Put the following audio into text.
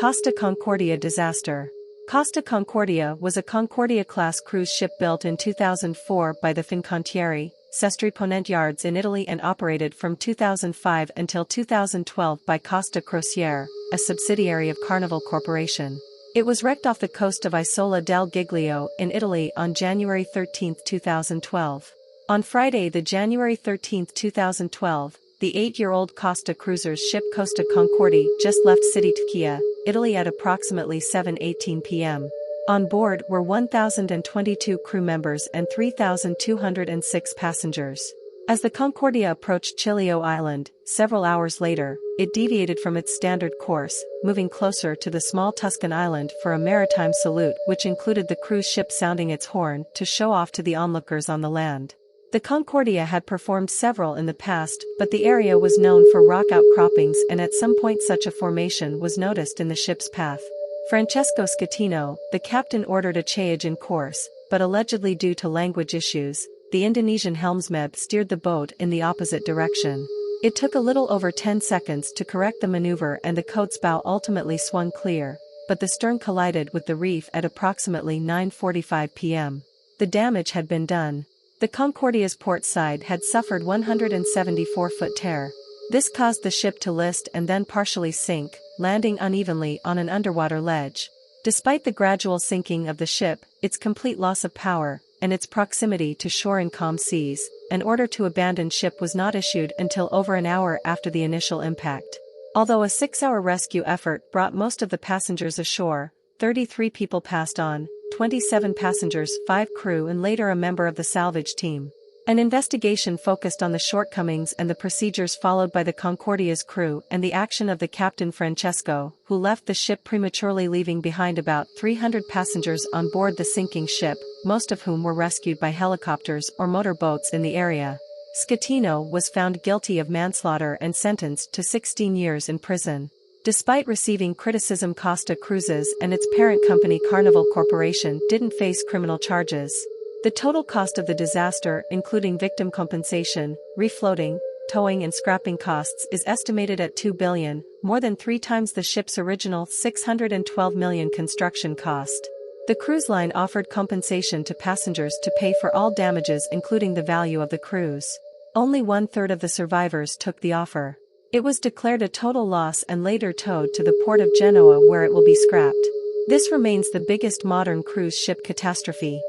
Costa Concordia Disaster. Costa Concordia was a Concordia-class cruise ship built in 2004 by the Fincantieri, Sestri Ponente yards in Italy and operated from 2005 until 2012 by Costa Crociere, a subsidiary of Carnival Corporation. It was wrecked off the coast of Isola del Giglio in Italy on January 13, 2012. On Friday, January 13, 2012, the 8-year-old Costa Cruises ship Costa Concordia just left Civitavecchia, Italy at approximately 7:18 p.m. On board were 1,022 crew members and 3,206 passengers. As the Concordia approached Giglio Island, several hours later, it deviated from its standard course, moving closer to the small Tuscan island for a maritime salute which included the cruise ship sounding its horn to show off to the onlookers on the land. The Concordia had performed several in the past, but the area was known for rock outcroppings and at some point such a formation was noticed in the ship's path. Francesco Schettino, the captain, ordered a change in course, but allegedly due to language issues, the Indonesian helmsman steered the boat in the opposite direction. It took a little over 10 seconds to correct the maneuver and the coat's bow ultimately swung clear, but the stern collided with the reef at approximately 9:45 p.m. The damage had been done. The Concordia's port side had suffered 174-foot tear. This caused the ship to list and then partially sink, landing unevenly on an underwater ledge. Despite the gradual sinking of the ship, its complete loss of power, and its proximity to shore in calm seas, an order to abandon ship was not issued until over an hour after the initial impact. Although a 6-hour rescue effort brought most of the passengers ashore, 33 people passed on, 27 passengers, 5 crew and later a member of the salvage team. An investigation focused on the shortcomings and the procedures followed by the Concordia's crew and the action of the captain Francesco, who left the ship prematurely, leaving behind about 300 passengers on board the sinking ship, most of whom were rescued by helicopters or motorboats in the area. Schettino was found guilty of manslaughter and sentenced to 16 years in prison. Despite receiving criticism, Costa Cruises and its parent company Carnival Corporation didn't face criminal charges. The total cost of the disaster, including victim compensation, refloating, towing and scrapping costs, is estimated at $2 billion, more than 3 times the ship's original $612 million construction cost. The cruise line offered compensation to passengers to pay for all damages including the value of the cruise. Only 1/3 of the survivors took the offer. It was declared a total loss and later towed to the port of Genoa where it will be scrapped. This remains the biggest modern cruise ship catastrophe.